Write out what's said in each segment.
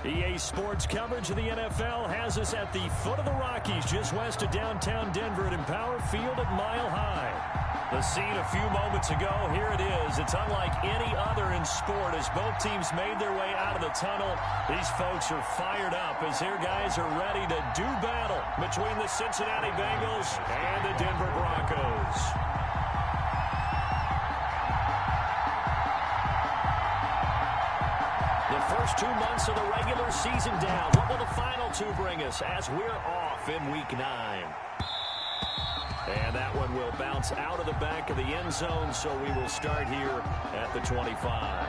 EA Sports coverage of the NFL has us at the foot of the Rockies, just west of downtown Denver at Empower Field at Mile High. The scene a few moments ago, here it is. It's unlike any other in sport as both teams made their way out of the tunnel. These folks are fired up as their guys are ready to do battle between the Cincinnati Bengals and the Denver Broncos. The first 2 months of the regular season down. What will the final two bring us as we're off in Week 9? And that one will bounce out of the back of the end zone, so we will start here at the 25.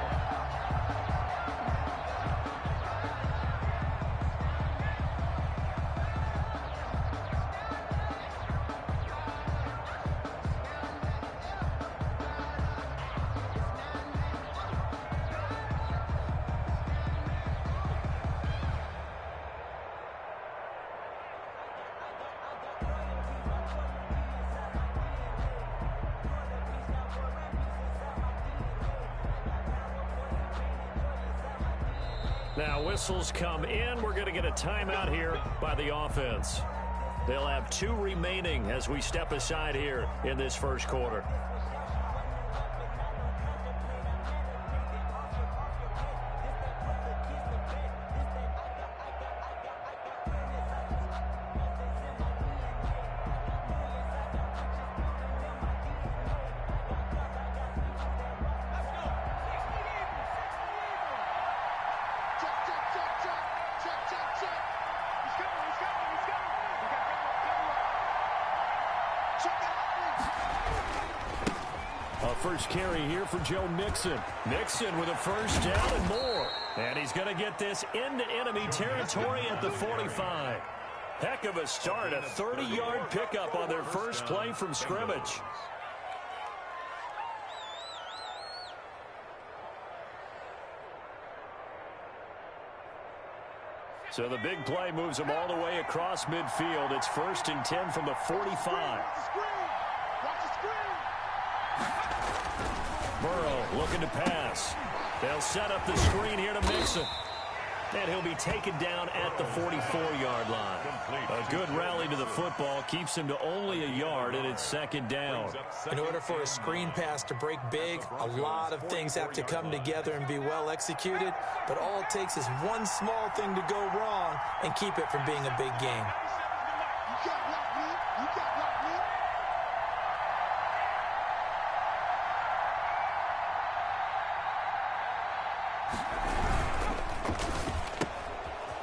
Now whistles come in. We're going to get a timeout here by the offense. They'll have 2 remaining as we step aside here in this first quarter. First carry here for Joe Mixon. Mixon with a first down and more. And he's going to get this into enemy territory at the 45. Heck of a start, a 30-yard pickup on their first play from scrimmage. So the big play moves them all the way across midfield. It's 1st and 10 from the 45. Burrow looking to pass. They'll set up the screen here to Mixon. And he'll be taken down at the 44-yard line. A good rally to the football keeps him to only a yard, and it's 2nd down. In order for a screen pass to break big, a lot of things have to come together and be well executed. But all it takes is one small thing to go wrong and keep it from being a big game.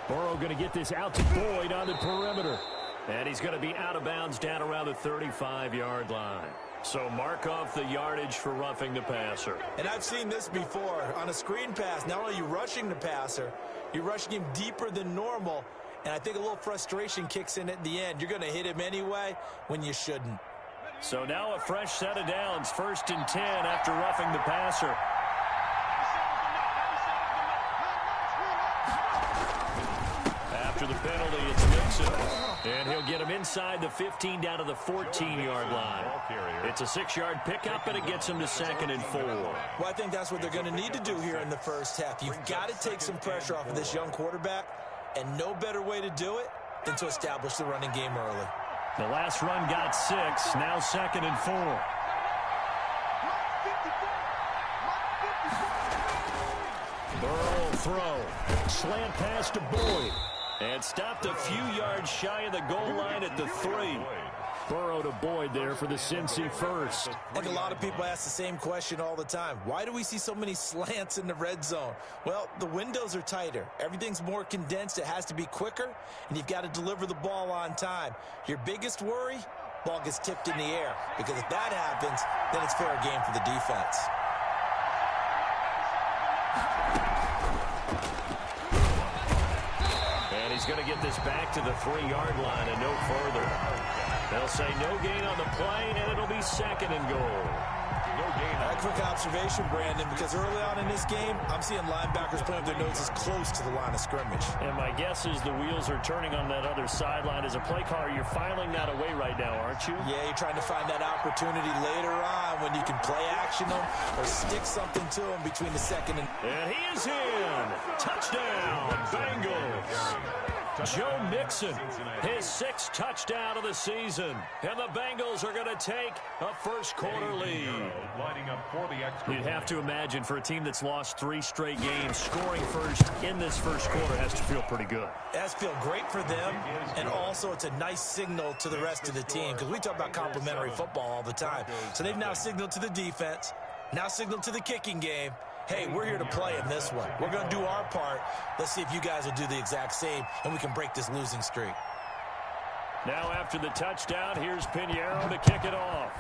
Burrow going to get this out to Boyd on the perimeter. And he's going to be out of bounds down around the 35-yard line. So mark off the yardage for roughing the passer. And I've seen this before. On a screen pass, not only are you rushing the passer, you're rushing him deeper than normal. And I think a little frustration kicks in at the end. You're going to hit him anyway when you shouldn't. So now a fresh set of downs, 1st and 10 after roughing the passer. After the penalty, it's Mixon. And he'll get him inside the 15 down to the 14-yard line. It's a 6-yard pickup, and it gets him to 2nd and 4. Well, I think that's what they're going to need to do here in the first half. You've got to take some pressure off of this young quarterback, and no better way to do it than to establish the running game early. The last run got 6, now 2nd and 4. Burrow will throw. Slant pass to Boyd. And stopped a few yards shy of the goal line at the 3. Burrow to Boyd there for the Cincy first. I think a lot of people ask the same question all the time. Why do we see so many slants in the red zone? Well, the windows are tighter. Everything's more condensed. It has to be quicker, and you've got to deliver the ball on time. Your biggest worry? Ball gets tipped in the air, because if that happens, then it's fair game for the defense. And he's going to get this back to the 3-yard line and no further. They'll say no gain on the play, and it'll be 2nd and goal. Quick observation, Brandon, because early on in this game, I'm seeing linebackers putting up their noses close to the line of scrimmage. And my guess is the wheels are turning on that other sideline. As a play caller, you're filing that away right now, aren't you? Yeah, you're trying to find that opportunity later on when you can play action them or stick something to them between the second and... And he is in. Touchdown, Bengals. Joe Mixon, his 6th touchdown of the season. And the Bengals are going to take a first-quarter lead. You'd have to imagine for a team that's lost 3 straight games, scoring first in this first quarter has to feel pretty good. It has to feel great for them, and also it's a nice signal to the rest of the team, because we talk about complimentary football all the time. So they've now signaled to the defense, now signaled to the kicking game, hey, we're here to play in this one. We're going to do our part. Let's see if you guys will do the exact same, and we can break this losing streak. Now after the touchdown, here's Pinheiro to kick it off.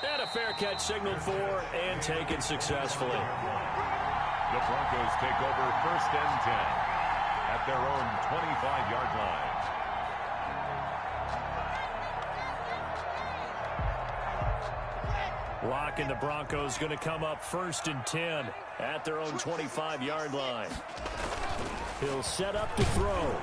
And a fair catch signaled for and taken successfully. The Broncos take over 1st and 10 at their own 25-yard line. Lock and the Broncos going to come up 1st and 10 at their own 25-yard line. He'll set up to throw.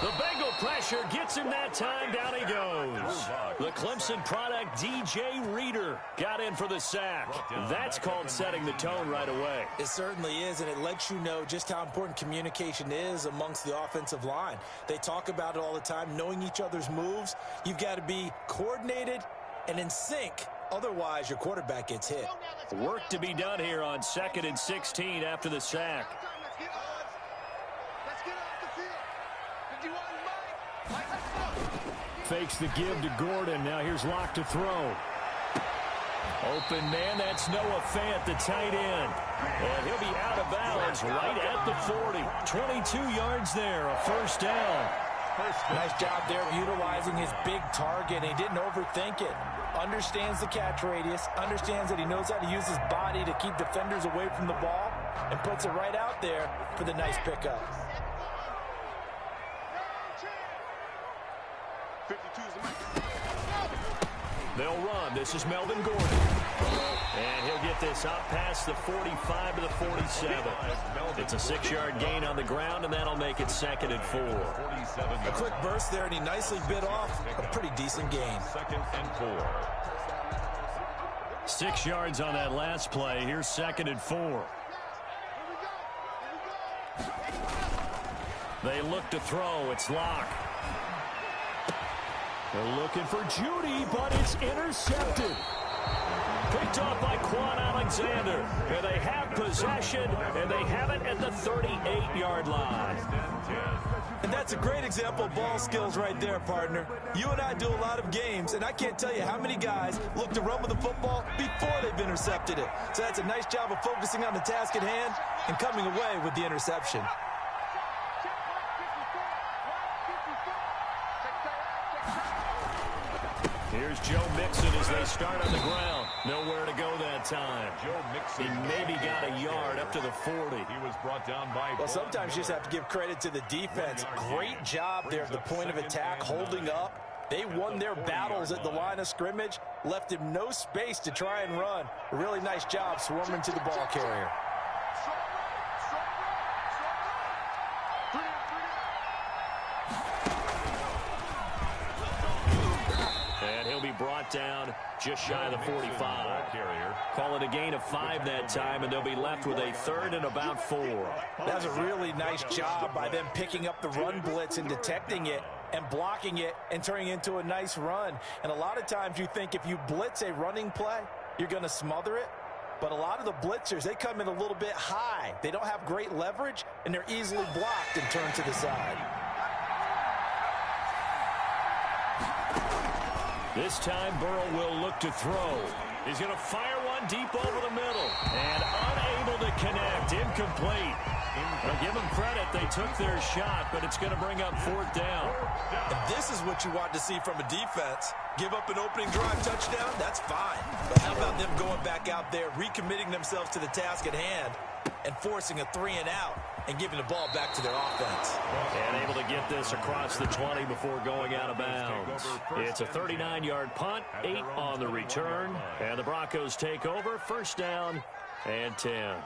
The Bengal pressure gets him that time. Down he goes. The Clemson product, DJ Reader, got in for the sack. That's called setting the tone right away. It certainly is, and it lets you know just how important communication is amongst the offensive line. They talk about it all the time, knowing each other's moves. You've got to be coordinated and in sync. Otherwise, your quarterback gets hit. Work to be done here on 2nd and 16 after the sack. Fakes the give to Gordon. Now here's Locke to throw. Open man, that's Noah Fant, the tight end. And he'll be out of bounds right at the 40. 22 yards there, a first down. Nice job there of utilizing his big target. He didn't overthink it. Understands the catch radius, understands that he knows how to use his body to keep defenders away from the ball, and puts it right out there for the nice pickup. They'll run. This is Melvin Gordon. And he'll get this up past the 45 to the 47. It's a 6-yard gain on the ground, and that'll make it 2nd and 4. A quick burst there, and he nicely bit off a pretty decent gain. 2nd and 4. 6 yards on that last play. Here's 2nd and 4. They look to throw. It's Locke. They're looking for Judy, but it's intercepted. Picked off by Quan Alexander. And they have possession, and they have it at the 38-yard line. And that's a great example of ball skills right there, partner. You and I do a lot of games, and I can't tell you how many guys look to run with the football before they've intercepted it. So that's a nice job of focusing on the task at hand and coming away with the interception. Here's Joe Mixon as they start on the ground. Nowhere to go that time. Joe Mixon. He maybe got a yard up to the 40. He was brought down by... Well, sometimes you just have to give credit to the defense. Great job there at the point of attack, holding up. They won their battles at the line of scrimmage, left him no space to try and run. A really nice job swarming to the ball carrier. Brought down just shy of the 45. Call it a gain of 5 that time, and they'll be left with a 3rd and about 4. That was a really nice job by them picking up the run blitz and detecting it and blocking it and turning it into a nice run. And a lot of times you think if you blitz a running play, you're going to smother it. But a lot of the blitzers, they come in a little bit high. They don't have great leverage, and they're easily blocked and turned to the side. This time, Burrow will look to throw. He's going to fire one deep over the middle. And unable to connect. Incomplete. I'll give them credit. They took their shot, but it's going to bring up 4th down. And this is what you want to see from a defense. Give up an opening drive touchdown, that's fine. But how about them going back out there, recommitting themselves to the task at hand, and forcing a 3 and out, and giving the ball back to their offense. And able to get this across the 20 before going out of bounds. It's a 39-yard punt, 8 on the return, and the Broncos take over, first down and 10.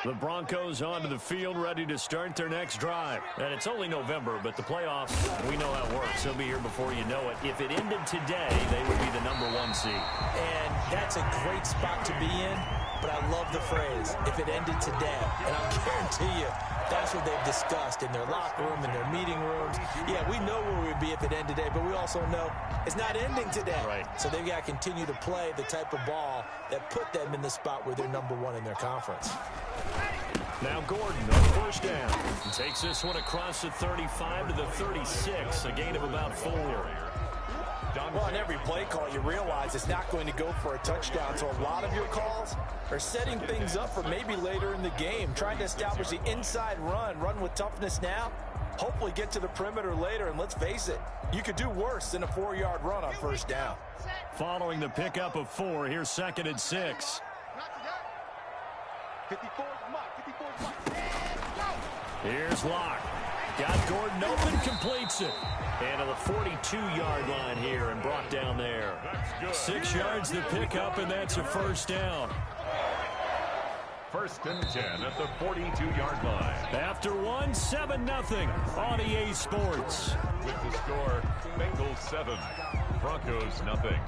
The Broncos onto the field, ready to start their next drive. And it's only November, but the playoffs, we know how it works. They'll be here before you know it. If it ended today, they would be the #1 seed. And that's a great spot to be in, but I love the phrase, if it ended today. And I'll guarantee you, that's what they've discussed in their locker room, in their meeting rooms. Yeah, we know where we'd be if it ended today, but we also know it's not ending today. Right. So they've got to continue to play the type of ball that put them in the spot where they're #1 in their conference. Now Gordon on first down. Takes this one across the 35 to the 36, a gain of about 4. Well, on every play call, you realize it's not going to go for a touchdown, so a lot of your calls are setting things up for maybe later in the game, trying to establish the inside run with toughness now, hopefully get to the perimeter later, and let's face it, you could do worse than a 4-yard run on first down. Following the pickup of 4, here's 2nd and 6. 54 mark. Here's Locke. Got Gordon open, completes it. And to the 42-yard line here and brought down there. 6 yards the pickup, and that's a first down. 1st and 10 at the 42-yard line. After 1, 7-0 on EA Sports. With the score, Bengals 7, Broncos nothing.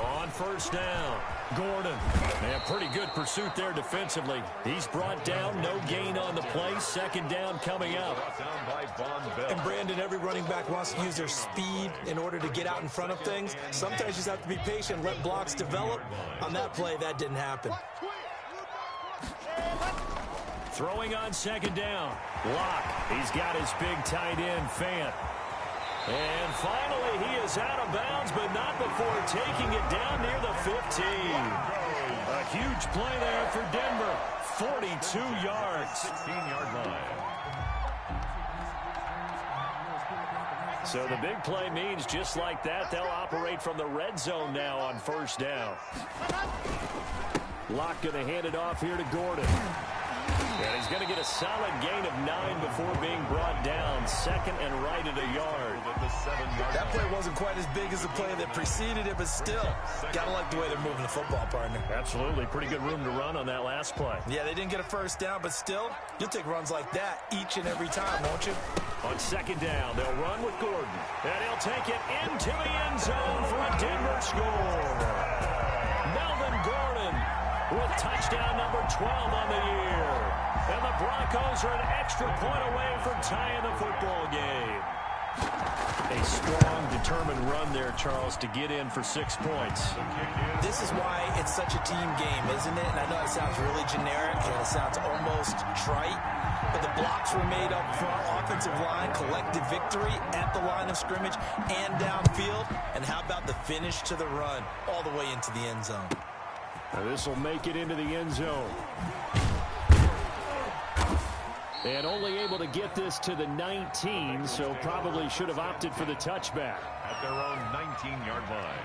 On first down, Gordon. And pretty good pursuit there defensively. He's brought down, no gain on the play. 2nd down coming up. And Brandon, every running back wants to use their speed in order to get out in front of things. Sometimes you just have to be patient, let blocks develop. On that play, that didn't happen. Throwing on 2nd down. Locke. He's got his big tight end, Fant. And finally, he is out of bounds, but not before taking it down near the 15. A huge play there for Denver. 42 yards. 16-yard line. So the big play means just like that, they'll operate from the red zone now on first down. Locke going to hand it off here to Gordon. And he's going to get a solid gain of 9 before being brought down. 2nd and right at a yard. That play wasn't quite as big as the play that preceded it, but still, got to like the way they're moving the football, partner. Absolutely. Pretty good room to run on that last play. Yeah, they didn't get a first down, but still, you'll take runs like that each and every time, won't you? On 2nd down, they'll run with Gordon. And he'll take it into the end zone for a Denver score. Melvin Gordon with touchdown number 12 on the year. And the Broncos are an extra point away from tying the football game. A strong, determined run there, Charles, to get in for 6 points. This is why it's such a team game, isn't it? And I know it sounds really generic and it sounds almost trite, but the blocks were made up front, offensive line, collective victory at the line of scrimmage and downfield. And how about the finish to the run all the way into the end zone? Now this will make it into the end zone. And only able to get this to the 19, so probably should have opted for the touchback. At their own 19-yard line.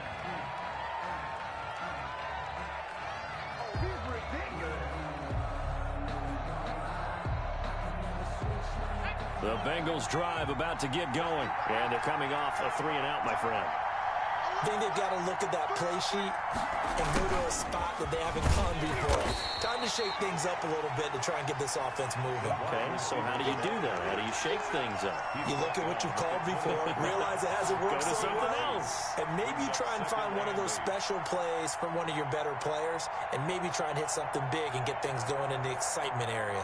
The Bengals drive about to get going. And they're coming off a 3-and-out, my friend. I think they've got to look at that play sheet and go to a spot that they haven't gone before. Time to shake things up a little bit to try and get this offense moving. Okay, so how do you do that? How do you shake things up? You look at what you've called before, realize it hasn't worked Go to so something well, else. and maybe you try and find one of those special plays from one of your better players, and maybe try and hit something big and get things going in the excitement area.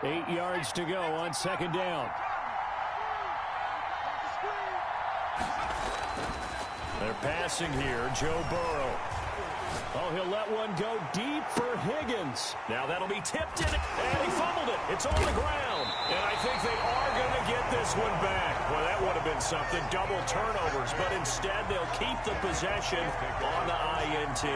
8 yards to go on 2nd down. They're passing here, Joe Burrow. Oh, he'll let one go deep for Higgins. Now that'll be tipped in, and he fumbled it. It's on the ground. And I think they are going to get this one back. Well, that would have been something. Double turnovers, but instead they'll keep the possession on the INT.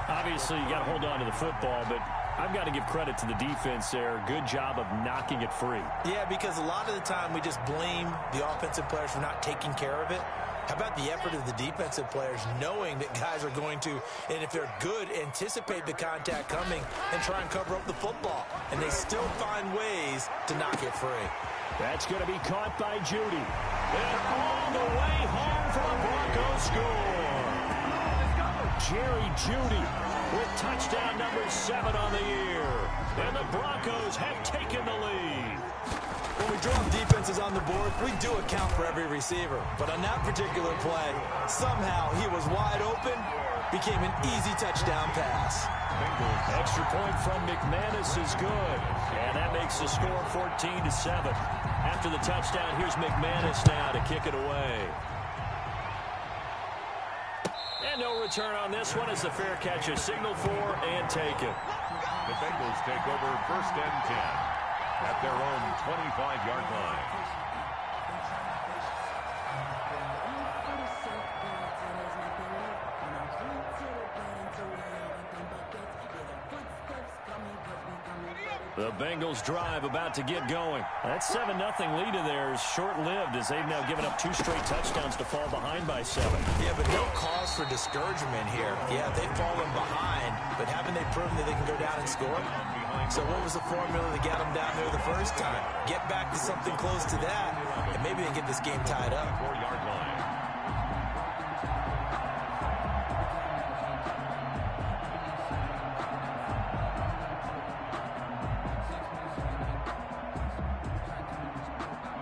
Obviously, you got to hold on to the football, but I've got to give credit to the defense there. Good job of knocking it free. Yeah, because a lot of the time we just blame the offensive players for not taking care of it. How about the effort of the defensive players knowing that guys are going to, and if they're good, anticipate the contact coming and try and cover up the football. And they still find ways to knock it free. That's going to be caught by Judy. And all the way home for a Broncos score. Jerry Judy with touchdown number 7 on the year. And the Broncos have taken the lead. When we drop defenses on the board, we do account for every receiver. But on that particular play, somehow he was wide open, became an easy touchdown pass. Extra point from McManus is good. And that makes the score 14-7. After the touchdown, here's McManus now to kick it away. And no return on this one as the fair catch is signaled for and taken. The Bengals take over 1st and 10 at their own 25-yard line. The Bengals drive about to get going. That 7-0 lead of theirs is short-lived as they've now given up 2 straight touchdowns to fall behind by 7. Yeah, but no cause for discouragement here. Yeah, they've fallen behind, but haven't they proven that they can go down and score? So what was the formula to get them down there the first time? Get back to something close to that, and maybe they get this game tied up. 4-yard line.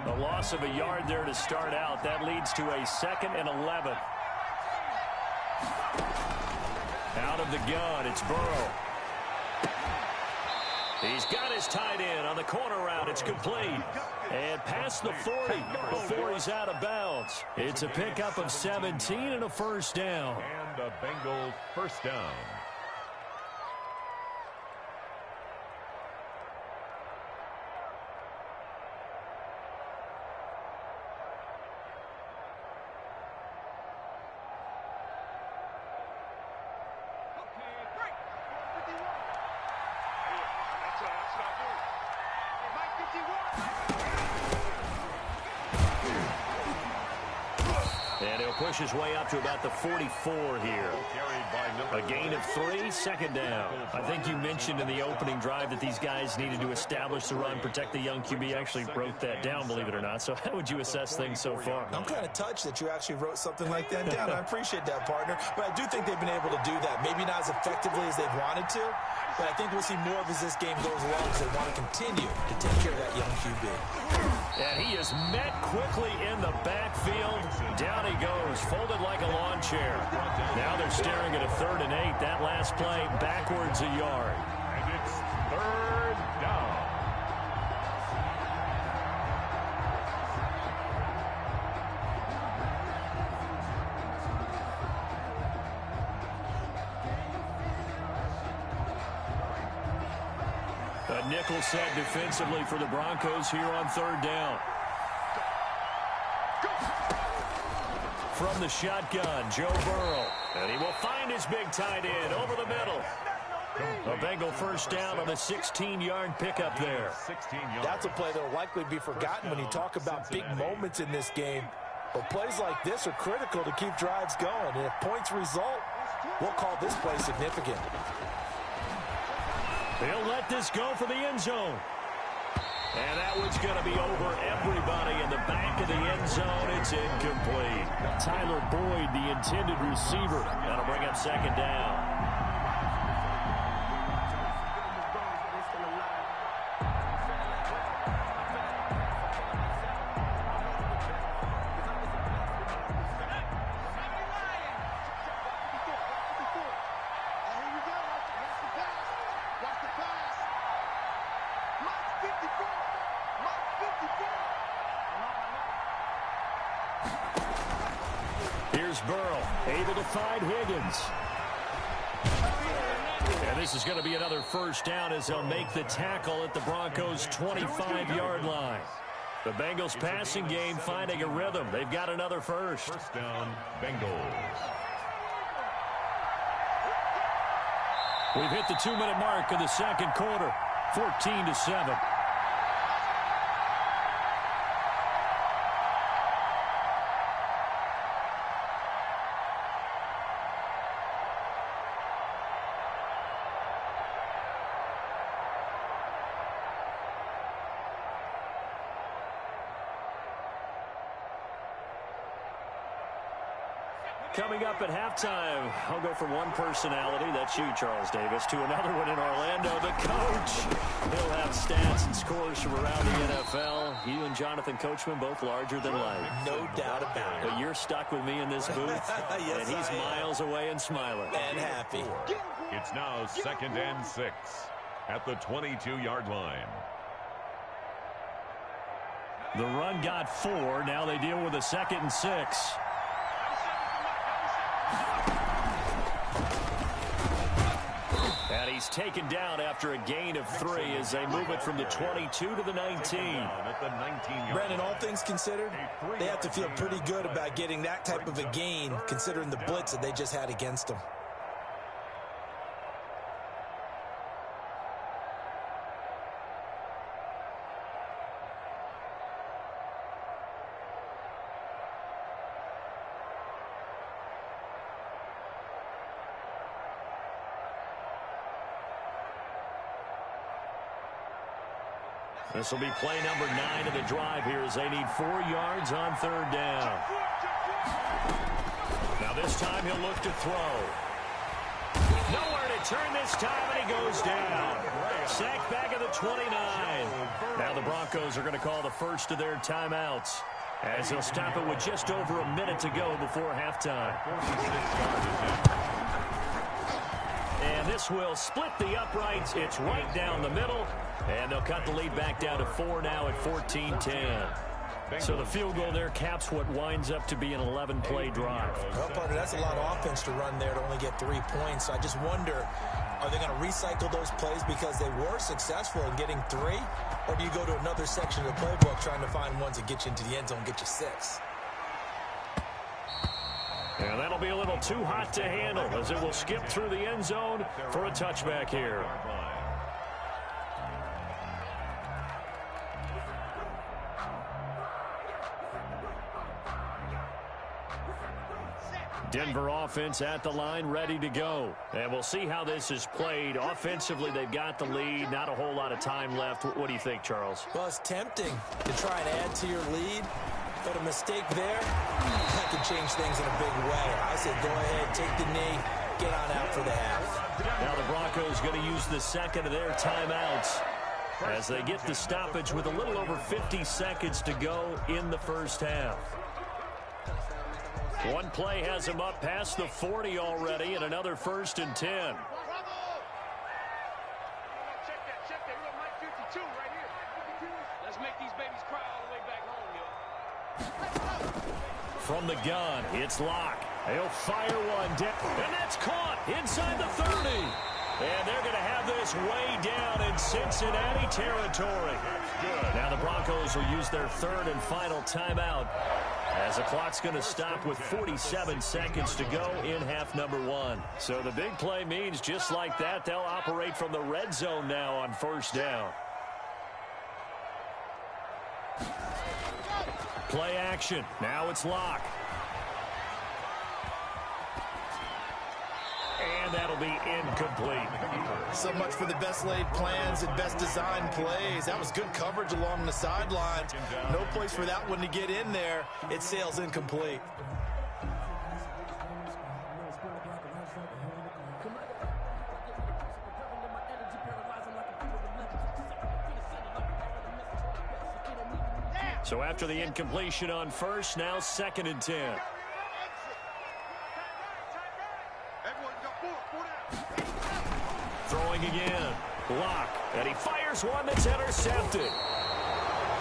A loss of a yard there to start out. That leads to a 2nd and 11. Out of the gun, it's Burrow. He's got his tight end on the corner route. It's complete. And past the 40 before he's out of bounds. It's a pickup of 17 and a first down. And a Bengals first down. And he'll push his way up to about the 44 here. A gain of 3, 2nd down. I think you mentioned in the opening drive that these guys needed to establish the run, protect the young QB. Actually wrote that down, believe it or not. So how would you assess things so far? I'm kind of touched that you actually wrote something like that down. I appreciate that, partner. But I do think they've been able to do that. Maybe not as effectively as they've wanted to, but I think we'll see more of as this game goes along because they want to continue to take care of that young QB. And he is met quickly in the backfield. Down he goes, folded like a lawn chair. Now they're staring at a 3rd and 8. That last play backwards a yard. And it's 3rd down. A nickel set defensively for the Broncos here on 3rd down. From the shotgun, Joe Burrow. And he will find his big tight end over the middle. A Bengal first down on the 16-yard pickup there. 16 yards. That's a play that will likely be forgotten when you talk about big moments in this game. But plays like this are critical to keep drives going. And if points result, we'll call this play significant. They'll let this go for the end zone. And that one's going to be over everybody in the back of the end zone. It's incomplete. Tyler Boyd, the intended receiver. That'll bring up 2nd down. Here's Burrow, able to find Higgins. And this is going to be another first down as they'll make the tackle at the Broncos' 25-yard line. The Bengals passing game finding a rhythm. They've got another first. First down, Bengals. We've hit the 2-minute mark of the second quarter. 14-7. Coming up at halftime, I'll go from one personality, that's you, Charles Davis, to another one in Orlando, the coach. He'll have stats and scores from around the NFL. You and Jonathan Coachman, both larger than life. No doubt about it. But you're stuck with me in this booth, yes, and he's miles away and smiling. And happy. It's now 2nd and 6 at the 22-yard line. The run got 4. Now they deal with a 2nd and 6. And he's taken down after a gain of 3 as they move it from the 22 to the 19. Brandon, all things considered, they have to feel pretty good about getting that type of a gain considering the blitz that they just had against them. This will be play number 9 of the drive here as they need 4 yards on 3rd down. Now this time he'll look to throw. Nowhere to turn this time, and he goes down. Sacked back at the 29. Now the Broncos are going to call the first of their timeouts as they'll stop it with just over a minute to go before halftime. And this will split the uprights. It's right down the middle. And they'll cut the lead back down to 4 now at 14-10. So the field goal there caps what winds up to be an 11-play drive. Well, partner, that's a lot of offense to run there to only get 3 points. So I just wonder, are they going to recycle those plays because they were successful in getting 3? Or do you go to another section of the playbook trying to find ones that get you into the end zone and get you 6? And that'll be a little too hot to handle as it will skip through the end zone for a touchback here. Denver offense at the line, ready to go. And we'll see how this is played. Offensively, they've got the lead. Not a whole lot of time left. What do you think, Charles? Well, it's tempting to try and add to your lead. But a mistake there, that could change things in a big way. I said go ahead, take the knee, get on out for the half. Now the Broncos going to use the second of their timeouts as they get the stoppage with a little over 50 seconds to go in the first half. One play has him up past the 40 already, and another 1st and 10. Let's make these babies cry all the way back home, yo. From the gun, it's Locke. He'll fire one down, and that's caught inside the 30. And they're going to have this way down in Cincinnati territory. Now the Broncos will use their 3rd and final timeout as the clock's going to stop with 47 seconds to go in half number 1. So the big play means just like that, they'll operate from the red zone now on 1st down. Play action. Now it's Locke. And that'll be incomplete. So much for the best laid plans and best designed plays. That was good coverage along the sideline. No place for that one to get in there. It sails incomplete. So after the incompletion on 1st, now 2nd and 10. Throwing again. Locke. And he fires one that's intercepted.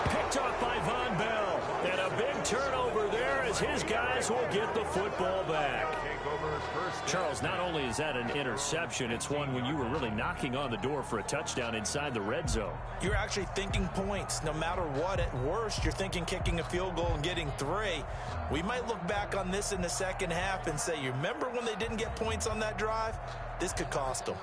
Picked off by Von Bell. And a big turnover there as his guys will get the football back. Charles, not only is that an interception, it's one when you were really knocking on the door for a touchdown inside the red zone. You're actually thinking points. No matter what, at worst, you're thinking kicking a field goal and getting 3. We might look back on this in the second half and say, you remember when they didn't get points on that drive? This could cost them.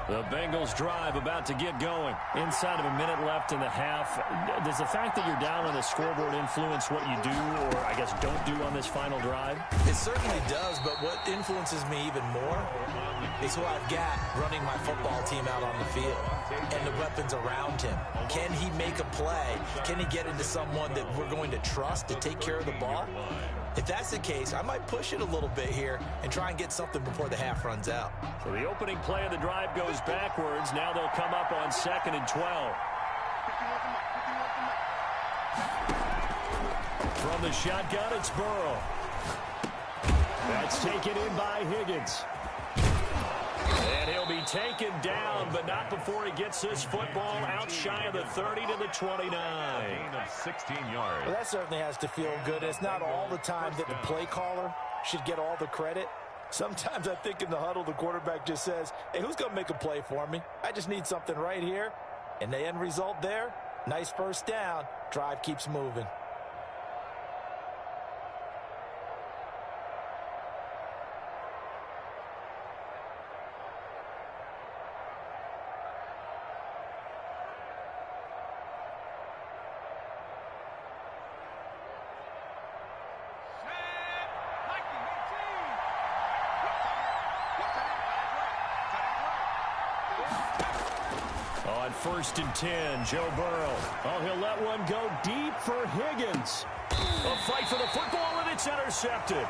The Bengals drive about to get going. Inside of a minute left in the half. Does the fact that you're down on the scoreboard influence what you do, or I guess don't do on this final drive? It certainly does, but what influences me even more is who I've got running my football team out on the field and the weapons around him. Can he make a play? Can he get into someone that we're going to trust to take care of the ball? If that's the case, I might push it a little bit here and try and get something before the half runs out. So the opening play of the drive goes backwards. Now they'll come up on 2nd and 12. From the shotgun, it's Burrow. That's taken in by Higgins. And he'll be taken down, but not before he gets this football out shy of the 30 to the 29. Gain of 16 yards. Well, that certainly has to feel good. It's not all the time that the play caller should get all the credit. Sometimes I think in the huddle, the quarterback just says, hey, who's going to make a play for me? I just need something right here. And the end result there, nice first down. Drive keeps moving. On 1st and 10, Joe Burrow. Oh, he'll let one go deep for Higgins. A fight for the football, and it's intercepted.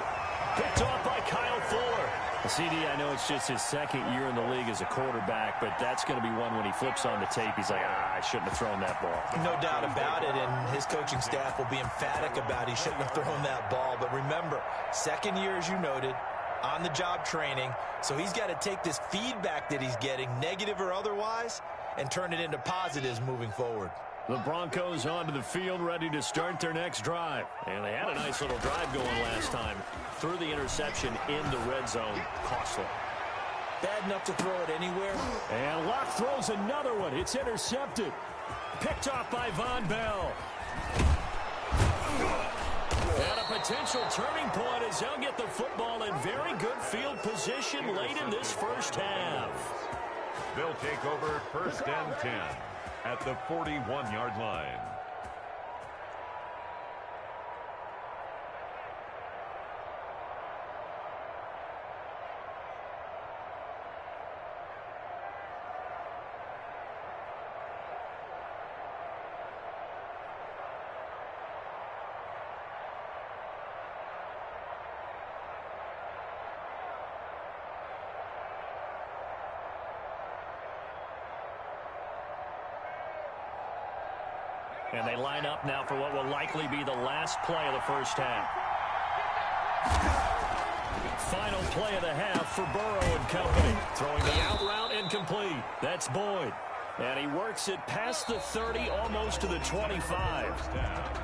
Picked off by Kyle Fuller. CD, I know it's just his 2nd year in the league as a quarterback, but that's going to be one when he flips on the tape. He's like, I shouldn't have thrown that ball. No doubt about it, and his coaching staff will be emphatic about he shouldn't have thrown that ball. But remember, 2nd year, as you noted, on-the-job training, so he's got to take this feedback that he's getting, negative or otherwise, and turn it into positives moving forward. The Broncos onto the field, ready to start their next drive. And they had a nice little drive going last time. Threw the interception in the red zone. Costly. Bad enough to throw it anywhere. And Locke throws another one. It's intercepted. Picked off by Von Bell. And a potential turning point as they'll get the football in very good field position late in this first half. They'll take over 1st and 10 at the 41-yard line. And they line up now for what will likely be the last play of the first half. Final play of the half for Burrow and company. Throwing the out route incomplete. That's Boyd. And he works it past the 30, almost to the 25.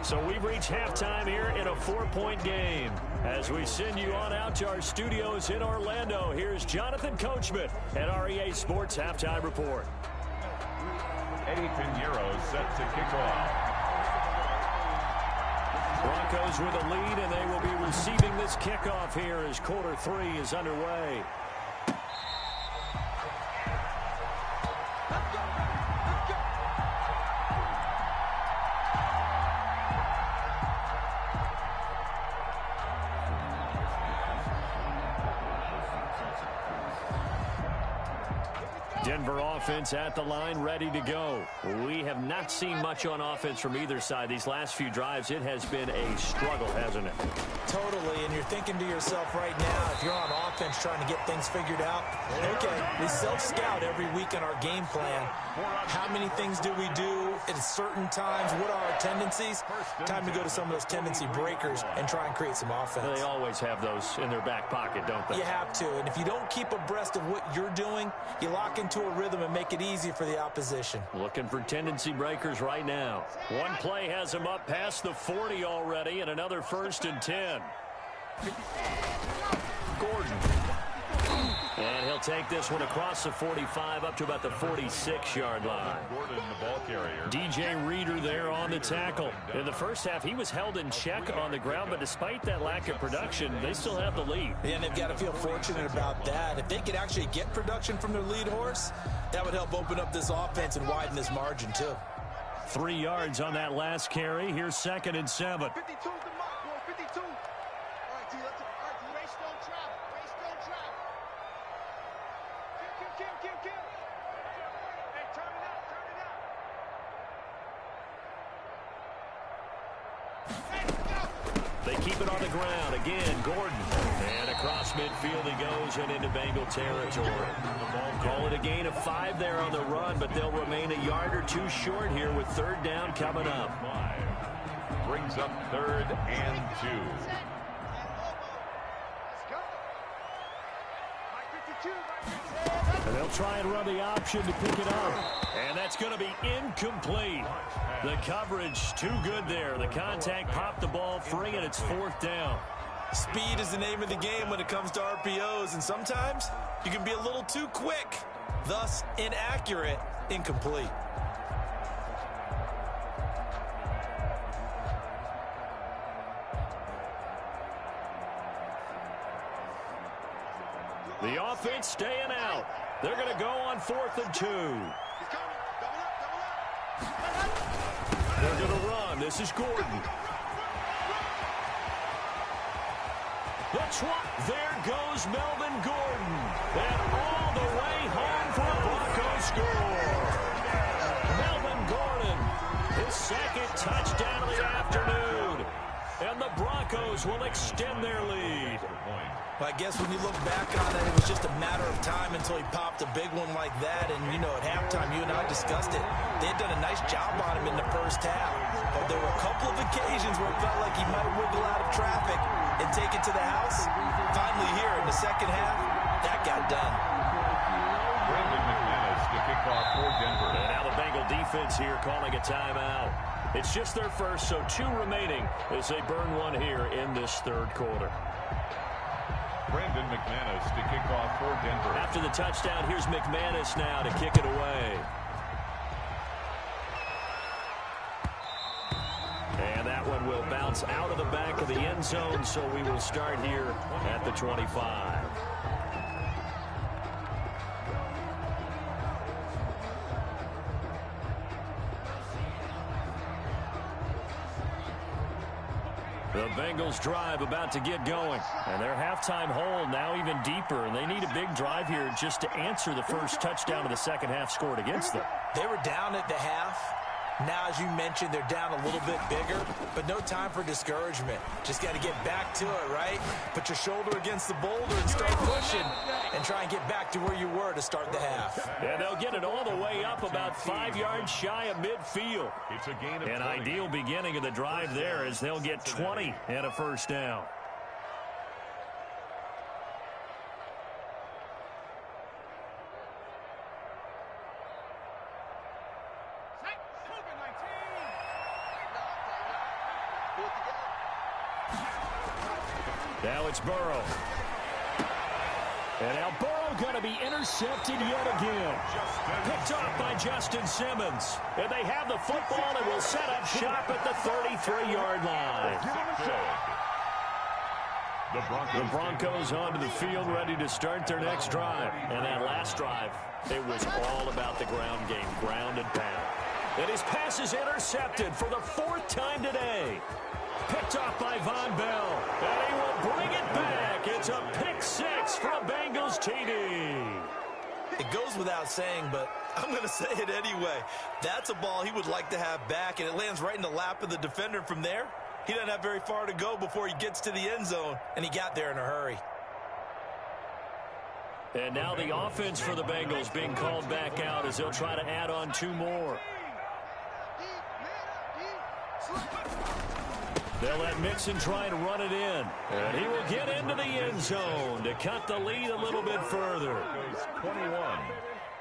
So we've reached halftime here in a 4-point game. As we send you on out to our studios in Orlando, here's Jonathan Coachman at REA Sports Halftime Report. Eddie Pinheiro set to kick off. Broncos with a lead, and they will be receiving this kickoff here as quarter 3 is underway. Denver offense at the line, ready to go. We have not seen much on offense from either side. These last few drives, it has been a struggle, hasn't it? Totally, and you're thinking to yourself right now, if you're on offense trying to get things figured out, okay, we self-scout every week in our game plan. How many things do we do at certain times, what are our tendencies? Time to go to some of those tendency breakers and try and create some offense. They always have those in their back pocket, don't they? You have to, and if you don't keep abreast of what you're doing, you lock into a rhythm and make it easy for the opposition. Looking for tendency breakers right now. One play has him up past the 40 already, and another 1st and 10. Gordon. And he'll take this one across the 45 up to about the 46-yard line. Gordon, the ball carrier. DJ Reader there on the tackle. In the first half, he was held in check on the ground, but despite that lack of production, they still have the lead. And they've got to feel fortunate about that. If they could actually get production from their lead horse, that would help open up this offense and widen this margin, too. 3 yards on that last carry. Here's 2nd and 7. 52's the mark, boy. 52. All right, T. Let's race, don't travel. Race, don't travel. Kill. Hey, turn it out. Hey, go. They keep it on the ground. Again, Gordon. And across midfield he goes and into Bengal territory. Call it a gain of 5 there on the run, but they'll remain a yard or 2 short here with 3rd down coming up. 5. Brings up 3rd and 2. And they'll try and run the option to pick it up. And that's going to be incomplete. The coverage too good there. The contact popped the ball free, and it's 4th down. Speed is the name of the game when it comes to RPOs, and sometimes you can be a little too quick, thus inaccurate, incomplete. The offense staying out. They're going to go on 4th and 2. They're going to run. This is Gordon. There goes Melvin Gordon. And all the way home for a Broncos score. Melvin Gordon, his 2nd touchdown of the afternoon. And the Broncos will extend their lead. Well, I guess when you look back on it, it was just a matter of time until he popped a big one like that. And, you know, at halftime, you and I discussed it. They had done a nice job on him in the first half. But there were a couple of occasions where it felt like he might wiggle out of traffic and take it to the house. Finally here in the second half, that got done. Brandon McManus to kick off for Denver. And now the Bengal defense here calling a timeout. It's just their first, so 2 remaining as they burn one here in this 3rd quarter. Brandon McManus to kick off for Denver. After the touchdown, here's McManus now to kick it away. And that one will bounce out of the back of the end zone, so we will start here at the 25. The Bengals drive about to get going. And their halftime hole now even deeper. And they need a big drive here just to answer the first touchdown of the second half scored against them. They were down at the half. Now, as you mentioned, they're down a little bit bigger, but no time for discouragement. Just got to get back to it, right? Put your shoulder against the boulder and start pushing and try and get back to where you were to start the half. And they'll get it all the way up about 5 yards shy of midfield. It's a gain of An 20. ideal beginning of the drive there as they'll get 20 and a first down. Now it's Burrow. And now Burrow going to be intercepted yet again. Picked off by Justin Simmons. And they have the football and will set up shop at the 33-yard line. The Broncos onto the field ready to start their next drive. And that last drive, it was all about the ground game, ground and pound. And his pass is intercepted for the 4th time today. Picked off by Von Bell. And he will bring it back. It's a pick 6 from Bengals TD. It goes without saying, but I'm going to say it anyway. That's a ball he would like to have back, and it lands right in the lap of the defender from there. He doesn't have very far to go before he gets to the end zone, and he got there in a hurry. And now the offense for the Bengals being called back out as they'll try to add on 2 more. They'll let Mixon try and run it in. And he will get into the end zone to cut the lead a little bit further. Goes 21.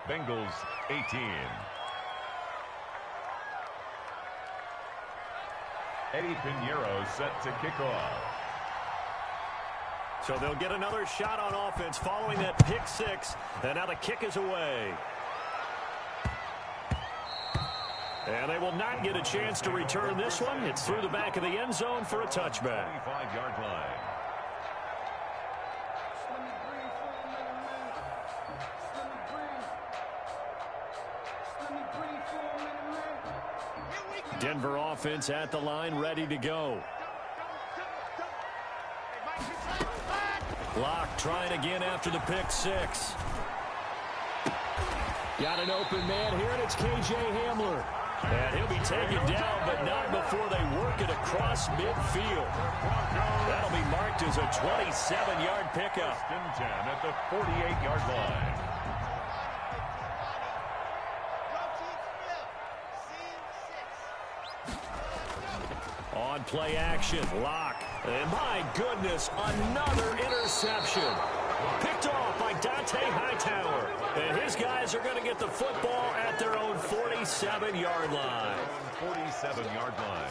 Bengals 18. Eddie Pinheiro set to kick off. So they'll get another shot on offense following that pick six. And now the kick is away. And they will not get a chance to return this one. It's through the back of the end zone for a touchback. 25-yard line. Denver offense at the line, ready to go. Locke trying again after the pick six. Got an open man here, and it's K.J. Hamler. And he'll be taken down, but not before they work it across midfield. That'll be marked as a 27-yard pickup. First and 10 at the 48-yard line. On play action, Locke. And my goodness, another interception. Picked off by Dante Hightower. And his guys are going to get the football at their own 47-yard line. 47-yard line.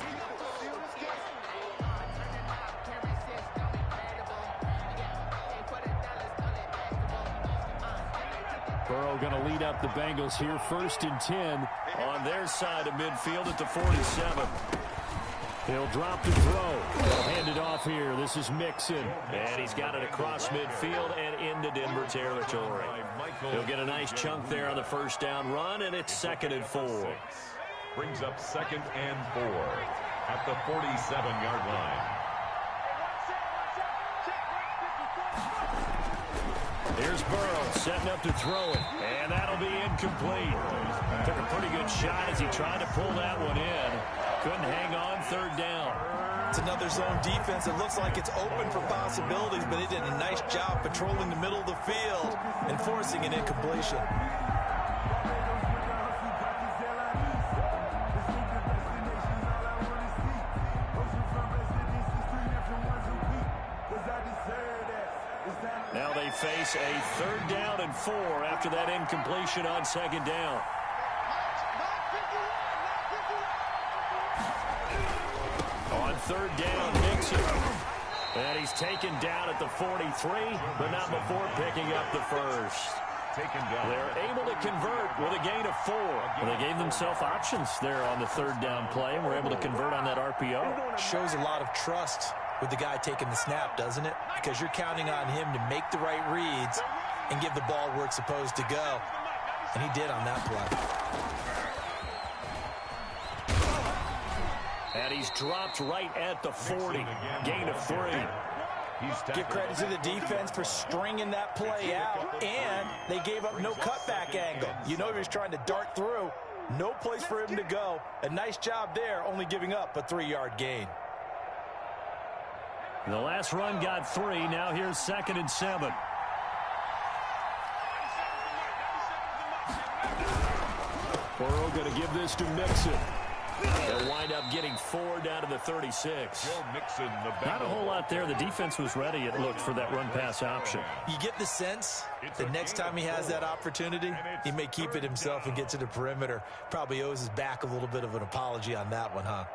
Burrow going to lead up the Bengals here, 1st and 10 on their side of midfield at the 47. He'll drop to throw. They'll hand it off here. This is Mixon. And he's got it across midfield and into Denver territory. He'll get a nice chunk there on the first down run, and it's 2nd and 4. Brings up 2nd and 4 at the 47-yard line. Here's Burrow setting up to throw it. And that'll be incomplete. Took a pretty good shot as he tried to pull that one in. Couldn't hang on, 3rd down. It's another zone defense. It looks like it's open for possibilities, but they did a nice job patrolling the middle of the field and forcing an incompletion. Now they face a 3rd down and 4 after that incompletion on 2nd down. On 3rd down, Mixon. And he's taken down at the 43, but not before picking up the first. Taken down. They're able to convert with a gain of 4. Well, they gave themselves options there on the 3rd down play, and were able to convert on that RPO. Shows a lot of trust with the guy taking the snap, doesn't it? Because you're counting on him to make the right reads and give the ball where it's supposed to go. And he did on that play. And he's dropped right at the 40. Gain of 3. Give credit to the defense for stringing that play out, and they gave up no cutback angle. You know he was trying to dart through. No place for him to go. A nice job there, only giving up a 3-yard gain. The last run got 3. Now here's 2nd and 7. Burrow going to give this to Mixon. They'll wind up getting 4 down to the 36. Joe Mixon, Not a whole lot there. The defense was ready, it looked, for that run-pass option. You get the sense that next time he has that opportunity, he may keep it himself and get to the perimeter. Probably owes his back a little bit of an apology on that one, huh?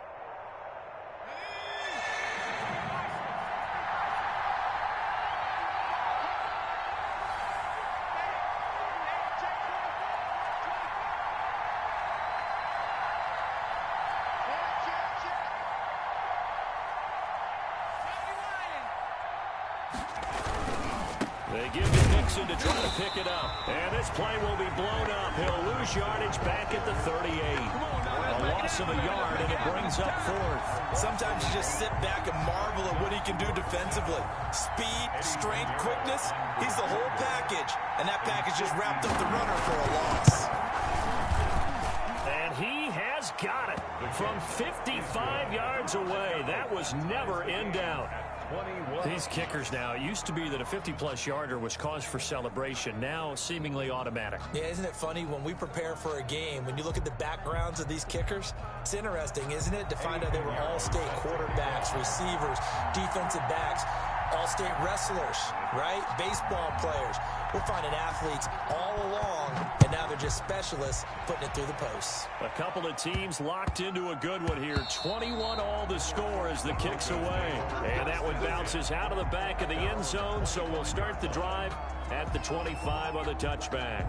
They give to Mixon to try to pick it up. And this play will be blown up. He'll lose yardage back at the 38. A loss of a yard, and it brings up 4th. Sometimes you just sit back and marvel at what he can do defensively. Speed, strength, quickness. He's the whole package. And that package just wrapped up the runner for a loss. And he has got it from 55 yards away. That was never in doubt. 21. These kickers now, it used to be that a 50-plus yarder was cause for celebration. Now seemingly automatic. Yeah, isn't it funny when we prepare for a game, when you look at the backgrounds of these kickers, it's interesting, isn't it, to find out they were all-state quarterbacks, receivers, defensive backs, all-state wrestlers, right? Baseball players. We're finding athletes all along, and now they're just specialists putting it through the posts. A couple of teams locked into a good one here. 21 all the score as the kick's away. And that one bounces out of the back of the end zone, so we'll start the drive at the 25 on the touchback.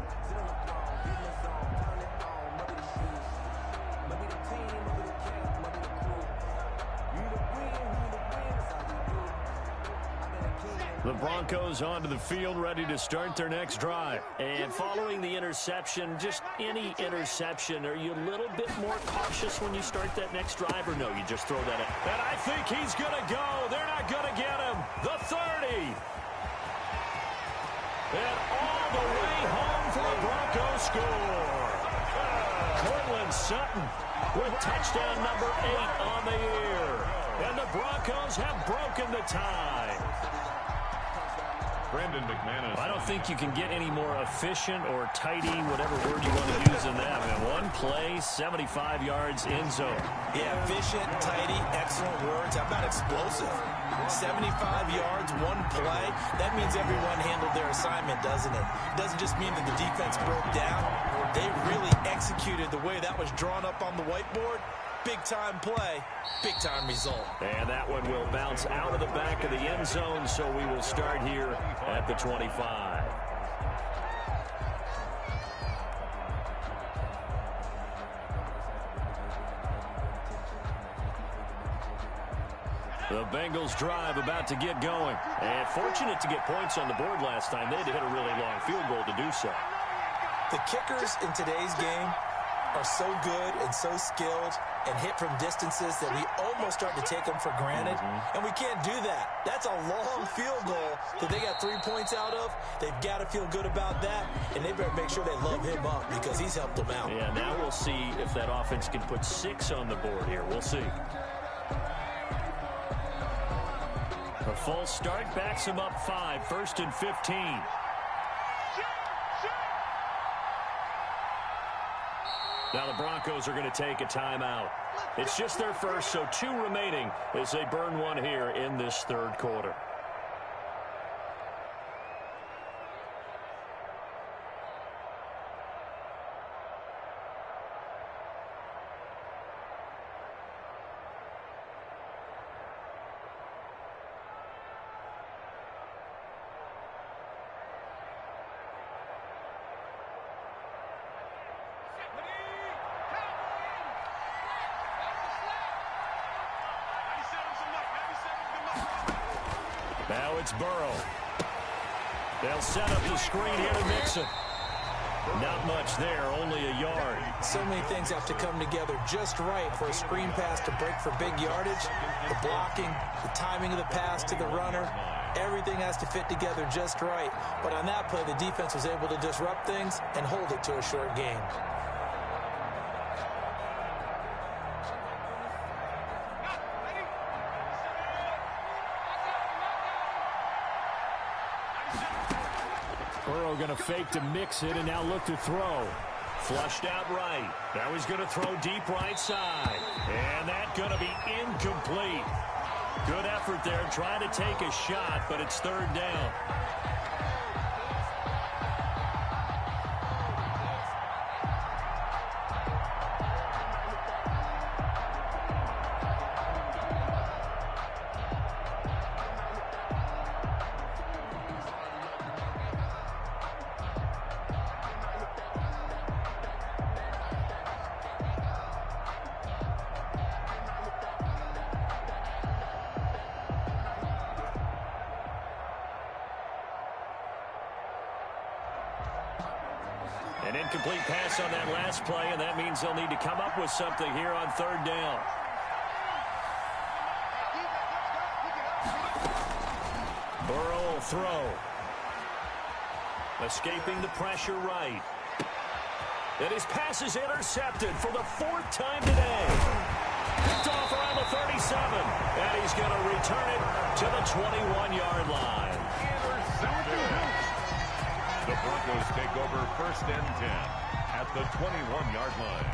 The Broncos onto the field, ready to start their next drive. And following the interception, just any interception, are you a little bit more cautious when you start that next drive, or no, you just throw that in? And I think he's going to go. They're not going to get him. The 30. And all the way home for a Broncos score. Cortland Sutton with touchdown number 8 on the year. And the Broncos have broken the tie. Brandon McManus. I don't think you can get any more efficient or tidy, whatever word you want to use in that. Man, one play, 75 yards, end zone. Yeah, efficient, tidy, excellent words. How about explosive? 75 yards, one play. That means everyone handled their assignment, doesn't it? It doesn't just mean that the defense broke down. They really executed the way that was drawn up on the whiteboard. Big-time play, big-time result. And that one will bounce out of the back of the end zone, so we will start here at the 25. The Bengals drive about to get going. And fortunate to get points on the board last time. They had to hit a really long field goal to do so. The kickers in today's game are so good and so skilled and hit from distances that we almost start to take them for granted. And we can't do that. That's a long field goal that they got 3 points out of. They've got to feel good about that, and they better make sure they love him up because he's helped them out. Yeah, now we'll see if that offense can put 6 on the board here. We'll see. A false start backs him up 5, 1st and 15. Now the Broncos are going to take a timeout. It's just their first, so 2 remaining as they burn one here in this third quarter. Now it's Burrow. They'll set up the screen here to Mixon. Not much there, only a yard. So many things have to come together just right for a screen pass to break for big yardage. The blocking, the timing of the pass to the runner, everything has to fit together just right. But on that play, the defense was able to disrupt things and hold it to a short game. Burrow going to fake to mix it and now look to throw. Flushed out right. Now he's going to throw deep right side. And that's going to be incomplete. Good effort there trying to take a shot, but it's 3rd down. An incomplete pass on that last play, and that means they'll need to come up with something here on 3rd down. Burrow will throw. Escaping the pressure right. And his pass is intercepted for the 4th time today. Picked off around the 30. and he's going to return it to the 21-yard line. The Broncos take over 1st and 10 at the 21-yard line.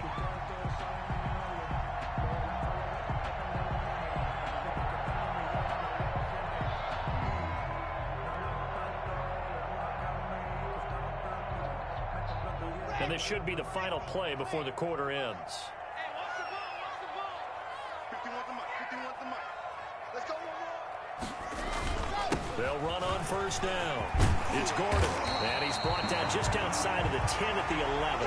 And this should be the final play before the quarter ends. Hey, watch the ball, watch the ball. 50 wants the mic, 50 wants the mic. Let's go, They'll run on 1st down. It's Gordon, and he's brought down just outside of the 10 at the 11.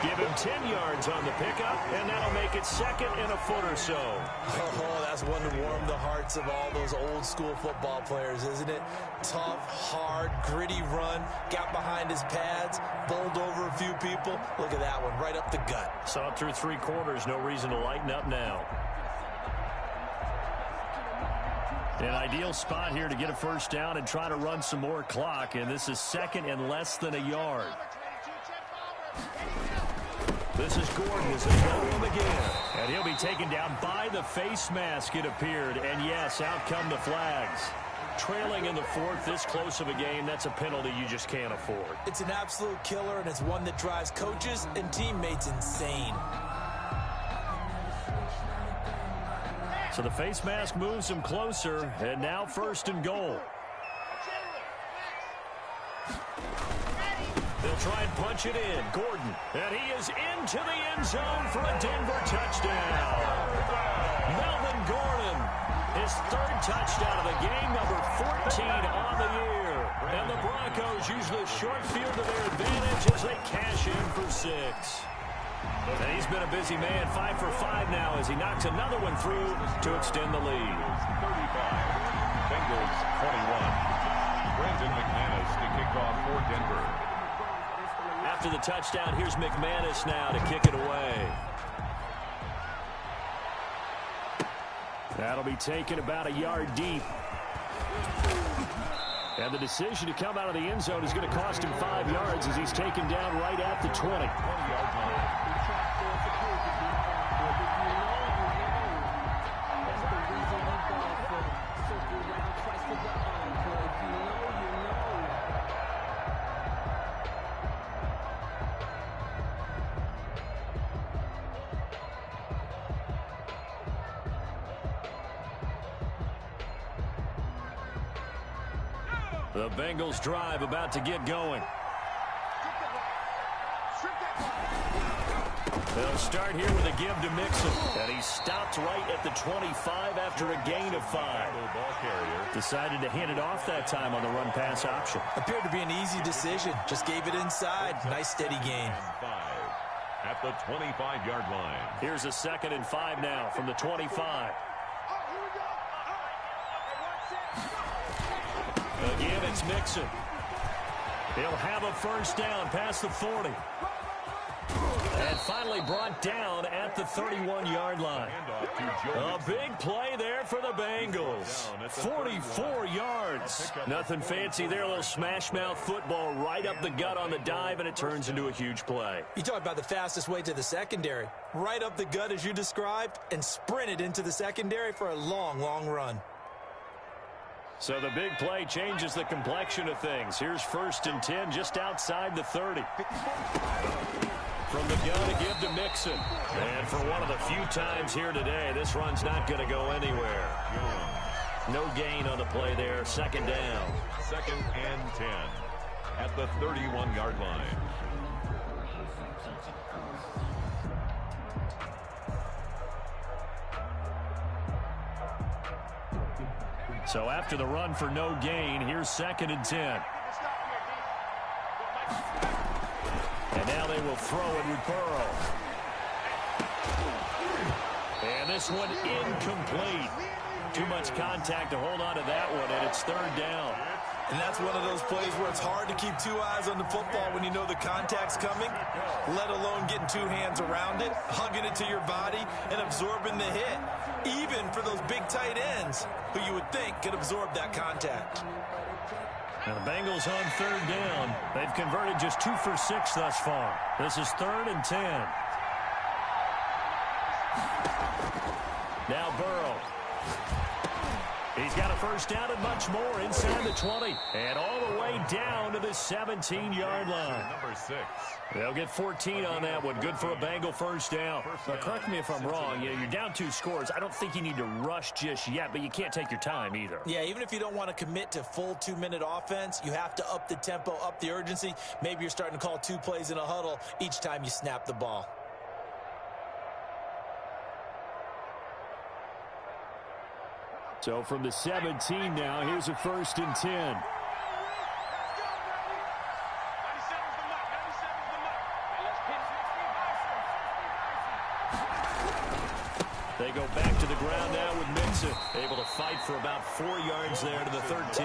Give him 10 yards on the pickup, and that'll make it 2nd and a foot or so. Oh, that's one to warm the hearts of all those old-school football players, isn't it? Tough, hard, gritty run, got behind his pads, bowled over a few people. Look at that one, right up the gut. Saw it through 3 quarters, no reason to lighten up now. An ideal spot here to get a 1st down and try to run some more clock, and this is 2nd and less than a yard. This is Gordon as they go to him again. And he'll be taken down by the face mask, it appeared. And yes, out come the flags. Trailing in the 4th, this close of a game, that's a penalty you just can't afford. It's an absolute killer, and it's one that drives coaches and teammates insane. So the face mask moves him closer, and now 1st and goal. They'll try and punch it in. Gordon, and he is into the end zone for a Denver touchdown. Melvin Gordon, his 3rd touchdown of the game, number 14 on the year. And the Broncos use the short field to their advantage as they cash in for 6. And he's been a busy man, 5 for 5 now as he knocks another one through to extend the lead. 35, Bengals 21. Brandon McManus to kick off for Denver. After the touchdown, here's McManus now to kick it away. That'll be taken about a yard deep. And the decision to come out of the end zone is going to cost him 5 yards as he's taken down right at the 20. 20-yard line. The Bengals drive about to get going. They'll start here with a give to Mixon. And he stopped right at the 25 after a gain of 5. Ball carrier. Decided to hand it off that time on the run-pass option. Appeared to be an easy decision. Just gave it inside. Nice steady gain. 5 at the 25-yard line. Here's a 2nd and 5 now from the 25. Again, it's Mixon. He'll have a 1st down past the 40. And finally brought down at the 31-yard line. A big play there for the Bengals. 44 yards. Nothing fancy there. A little smash-mouth football right up the gut on the dive, and it turns into a huge play. You talk about the fastest way to the secondary. Right up the gut as you described, and sprinted into the secondary for a long, long run. So the big play changes the complexion of things. Here's 1st and 10 just outside the 30. From the gun to give to Mixon. And for one of the few times here today, this run's not going to go anywhere. No gain on the play there. 2nd down. 2nd and 10 at the 31-yard line. So after the run for no gain, here's 2nd and 10. And now they will throw it with Burrow. And this one incomplete. Too much contact to hold on to that one, and it's 3rd down. And that's one of those plays where it's hard to keep 2 eyes on the football when you know the contact's coming, let alone getting 2 hands around it, hugging it to your body, and absorbing the hit. Even for those big tight ends who you would think could absorb that contact. Now the Bengals on 3rd down. They've converted just 2 for 6 thus far. This is 3rd and 10. Now Burrow. He's got a first down and much more inside the 20. And all the way down to the 17-yard line. Number 6. They'll get 14 on that one. Good for a Bengal first down. Now, correct me if I'm wrong. You're down 2 scores. I don't think you need to rush just yet, but you can't take your time either. Yeah, even if you don't want to commit to full 2-minute offense, you have to up the tempo, up the urgency. Maybe you're starting to call 2 plays in a huddle each time you snap the ball. So from the 17 now, here's a 1st and 10. They go back to the ground now with Mixon, able to fight for about 4 yards there to the 13.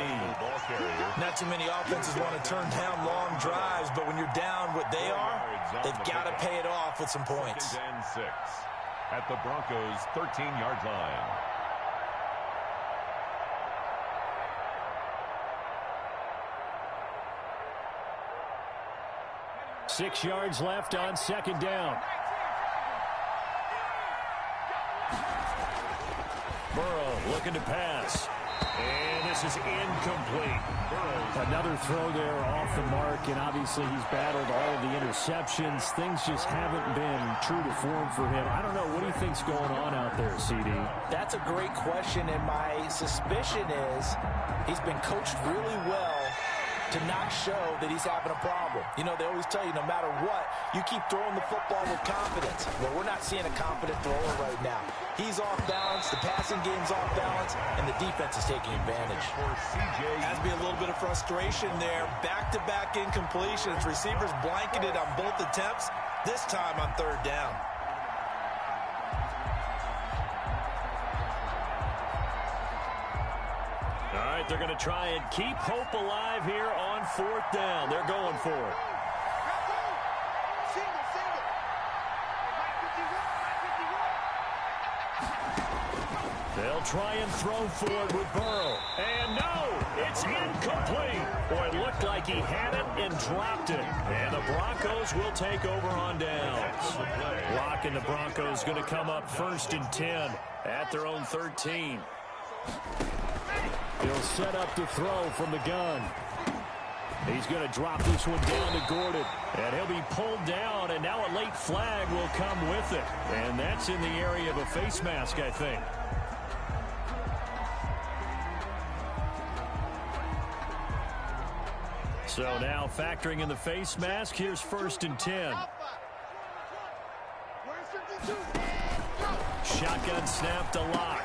Not too many offenses want to turn down long drives, but when you're down what they are, they've got to pay it off with some points. 2nd and 6 at the Broncos' 13-yard line. Six yards left on 2nd down. Burrow looking to pass. And this is incomplete. Another throw there off the mark, and obviously he's battled all of the interceptions. Things just haven't been true to form for him. I don't know. What do you think's going on out there, CD? That's a great question, and my suspicion is he's been coached really well to not show that he's having a problem. You know, they always tell you no matter what, you keep throwing the football with confidence. Well, we're not seeing a confident thrower right now. He's off balance, the passing game's off balance, and the defense is taking advantage. Has to be a little bit of frustration there. Back-to-back incompletions. Receivers blanketed on both attempts, this time on 3rd down. All right, they're going to try and keep hope alive here on 4th down. They're going for it. They'll try and throw for it with Burrow. And no, it's incomplete. Boy, it looked like he had it and dropped it. And the Broncos will take over on downs. Lock and the Broncos going to come up 1st and 10 at their own 13. He'll set up to throw from the gun. He's going to drop this one down to Gordon. And he'll be pulled down, and now a late flag will come with it. And that's in the area of a face mask, I think. So now factoring in the face mask, here's 1st and 10. Shotgun snap to Locke.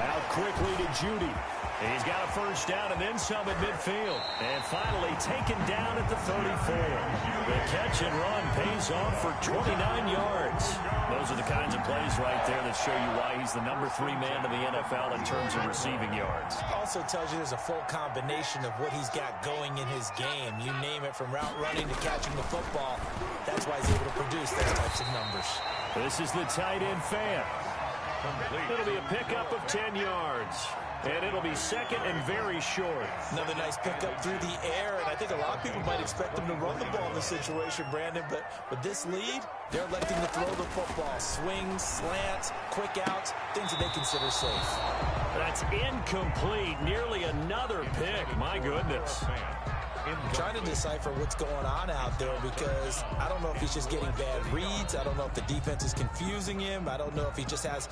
Out quickly to Judy. He's got a first down and then some at midfield. And finally taken down at the 34. The catch and run pays off for 29 yards. Those are the kinds of plays right there that show you why he's the number 3 man in the NFL in terms of receiving yards. Also tells you there's a full combination of what he's got going in his game. You name it, from route running to catching the football. That's why he's able to produce those types of numbers. This is the tight end fan. It'll be a pickup of 10 yards. And it'll be 2nd and very short. Another nice pickup through the air, and I think a lot of people might expect him to run the ball in this situation, Brandon, but with this lead, they're electing to throw the football. Swings, slants, quick outs, things that they consider safe. That's incomplete. Nearly another pick. My goodness. I'm trying to decipher what's going on out there, because I don't know if he's just getting bad reads. I don't know if the defense is confusing him. I don't know if he just has,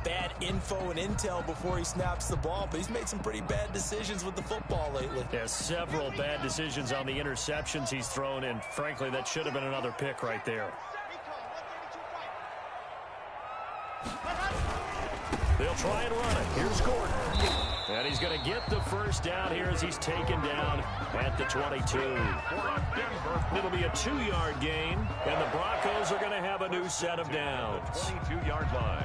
bad info and intel before he snaps the ball. But he's made some pretty bad decisions with the football lately. There's several bad decisions on the interceptions he's thrown, and frankly, that should have been another pick right there. They'll try and run it. Here's Gordon. And he's going to get the first down here as he's taken down at the 22. It'll be a 2-yard gain, and the Broncos are going to have a new set of downs. 22-yard line.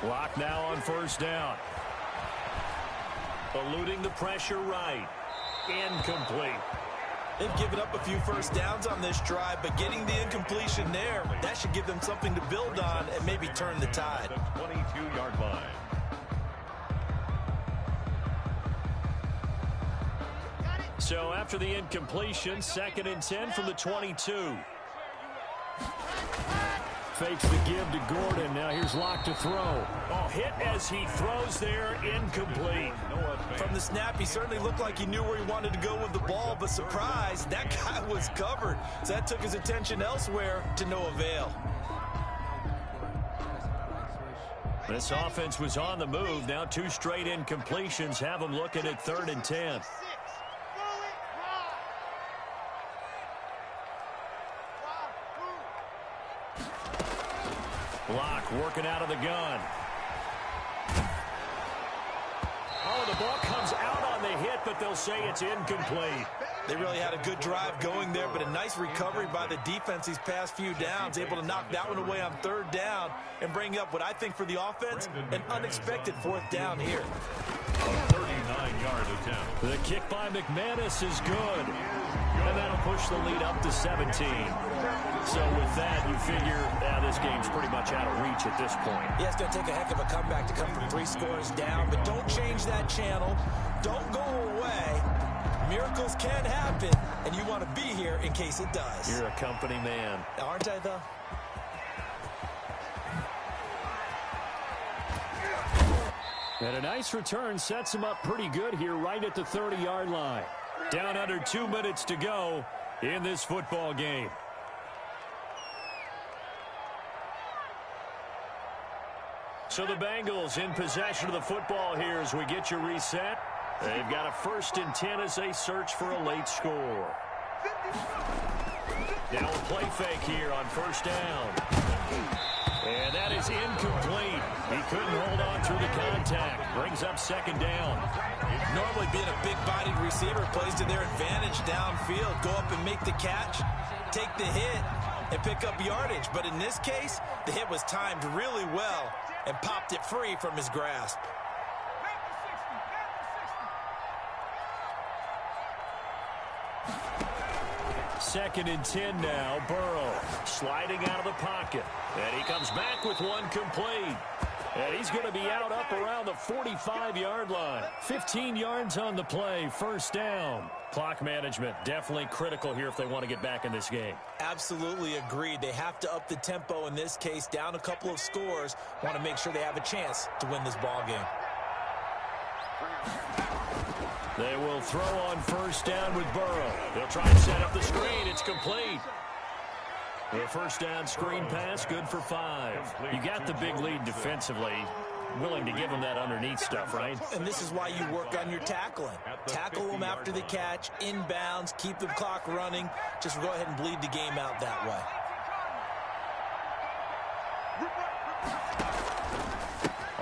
Lock now on first down. Eluding the pressure right. Incomplete. They've given up a few first downs on this drive, but getting the incompletion there, that should give them something to build on and maybe turn the tide. 22-yard line. So after the incompletion, 2nd and 10 from the 22. Fakes the give to Gordon. Now here's Locke to throw. Oh, hit as he throws there, incomplete. From the snap, he certainly looked like he knew where he wanted to go with the ball, but surprise, that guy was covered. So that took his attention elsewhere to no avail. This offense was on the move. Now 2 straight incompletions have them looking at 3rd and 10. Locke working out of the gun. Oh, the ball comes out on the hit, but they'll say it's incomplete. They really had a good drive going there, but a nice recovery by the defense these past few downs, able to knock that one away on 3rd down and bring up what I think for the offense, an unexpected 4th down here. A 39-yard attempt. The kick by McManus is good, and that'll push the lead up to 17. So with that, you figure this game's pretty much out of reach at this point. Yeah, it's going to take a heck of a comeback to come from 3 scores down, but don't change that channel. Don't go away. Miracles can happen, and you want to be here in case it does. You're a company man. Aren't I, though? And a nice return sets him up pretty good here right at the 30-yard line. Down under 2 minutes to go in this football game. So the Bengals in possession of the football here as we get you reset. They've got a 1st and 10 as they search for a late score. Now a play fake here on 1st down. And that is incomplete. He couldn't hold on through the contact. Brings up 2nd down. Normally being a big-bodied receiver plays to their advantage downfield. Go up and make the catch, take the hit, and pick up yardage. But in this case, the hit was timed really well and popped it free from his grasp. Second and 10 now. Burrow sliding out of the pocket. And he comes back with one complete. And he's going to be out up around the 45-yard line. 15 yards on the play. 1st down. Clock management definitely critical here if they want to get back in this game. Absolutely agreed. They have to up the tempo in this case. Down a couple of scores. Want to make sure they have a chance to win this ball game. They will throw on 1st down with Burrow. They'll try and set up the screen. It's complete. The 1st down screen pass, good for 5. You got the big lead defensively. Willing to give them that underneath stuff, right? And this is why you work on your tackling. Tackle them after the catch, inbounds, keep the clock running. Just go ahead and bleed the game out that way.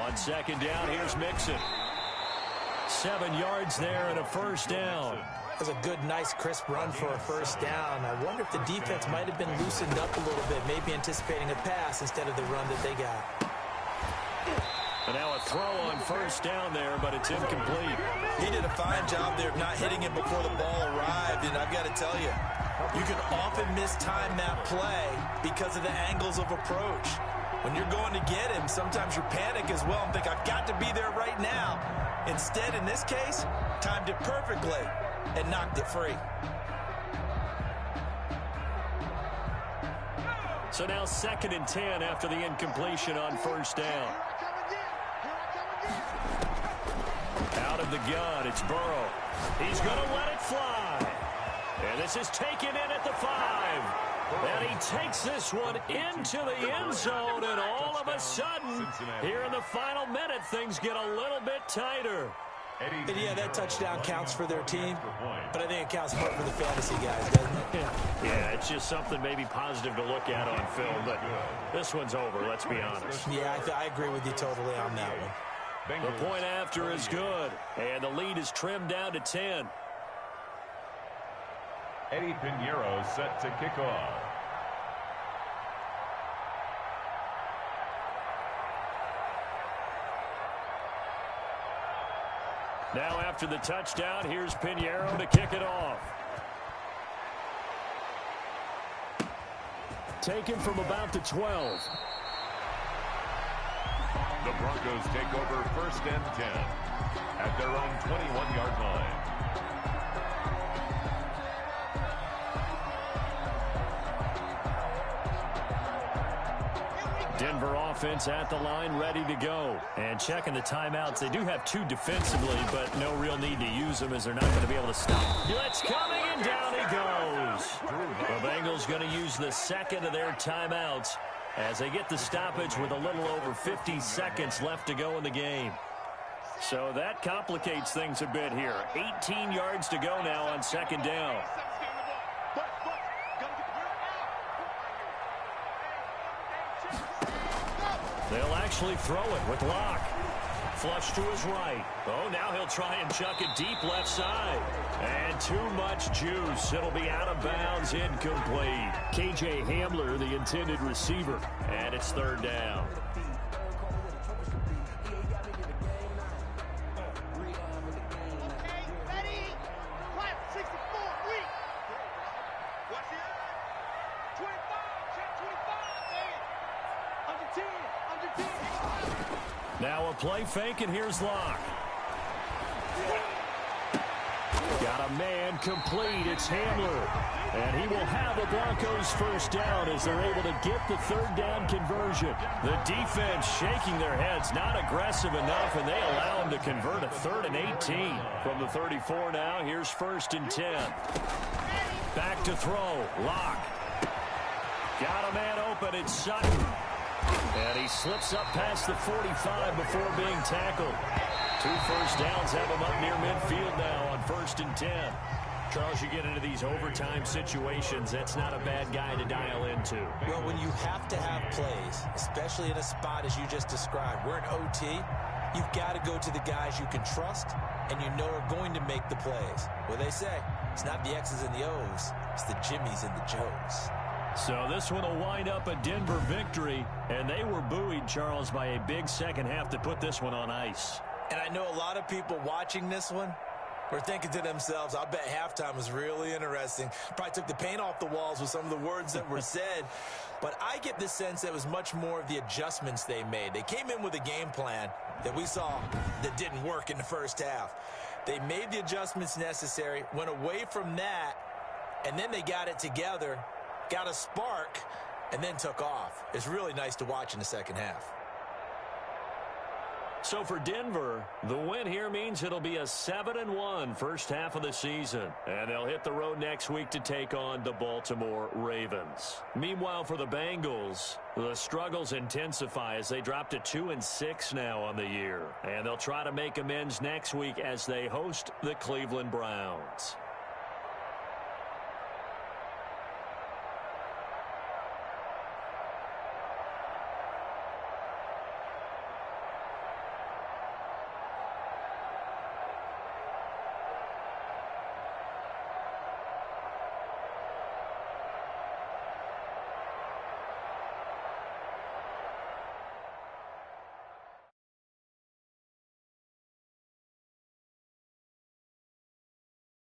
On 2nd down, here's Mixon. 7 yards there and a 1st down. That's a good, nice, crisp run for a 1st down. I wonder if the defense might have been loosened up a little bit, maybe anticipating a pass instead of the run that they got. And now a throw on 1st down there, but it's incomplete. He did a fine job there of not hitting it before the ball arrived, and I've got to tell you, you can often mistime that play because of the angles of approach. When you're going to get him, sometimes you panic as well and think, I've got to be there right now. Instead, in this case, timed it perfectly and knocked it free. So now 2nd and 10 after the incompletion on 1st down. Out of the gun, it's Burrow. He's going to let it fly. And this is taken in at the 5. And he takes this one into the end zone, and all of a sudden, here in the final minute, things get a little bit tighter. And yeah, that touchdown counts for their team, but I think it counts more for the fantasy guys, doesn't it? Yeah, it's just something maybe positive to look at on film, but this one's over, let's be honest. Yeah, I agree with you totally on that one. The point after is good, and the lead is trimmed down to 10. Eddie Pinheiro set to kick off. Now after the touchdown, here's Pinheiro to kick it off. Taken from about the 12. The Broncos take over 1st and 10 at their own 21-yard line. Denver offense at the line, ready to go. And checking the timeouts. They do have 2 defensively, but no real need to use them as they're not going to be able to stop. Blitz coming, and down he goes. The Bengals going to use the second of their timeouts as they get the stoppage with a little over 50 seconds left to go in the game. So that complicates things a bit here. 18 yards to go now on second down. They'll actually throw it with Locke. Flush to his right. Oh, now he'll try and chuck it deep left side. And too much juice. It'll be out of bounds, incomplete. KJ Hamler, the intended receiver. And it's third down. Now a play fake, and here's Locke. Got a man complete. It's Hamler. And he will have the Broncos first down as they're able to get the third down conversion. The defense shaking their heads, not aggressive enough, and they allow him to convert a 3rd and 18. From the 34 now, here's 1st and 10. Back to throw. Locke. Got a man open. It's Sutton. And he slips up past the 45 before being tackled. 2 first downs have him up near midfield now on 1st and 10. Charles, you get into these overtime situations, that's not a bad guy to dial into. Well, when you have to have plays, especially in a spot as you just described, we're in OT, you've got to go to the guys you can trust and you know are going to make the plays. Well, they say it's not the X's and the O's, it's the Jimmies and the Joes. So this one will wind up a Denver victory, and they were buoyed, Charles, by a big second half to put this one on ice. And I know a lot of people watching this one were thinking to themselves, I bet halftime was really interesting. Probably took the paint off the walls with some of the words that were said. But I get the sense that it was much more of the adjustments they made. They came in with a game plan that we saw that didn't work in the first half. They made the adjustments necessary, went away from that, and then they got it together, got a spark, and then took off. It's really nice to watch in the second half. So for Denver, the win here means it'll be a 7-1 first half of the season. And they'll hit the road next week to take on the Baltimore Ravens. Meanwhile, for the Bengals, the struggles intensify as they drop to 2-6 now on the year. And they'll try to make amends next week as they host the Cleveland Browns.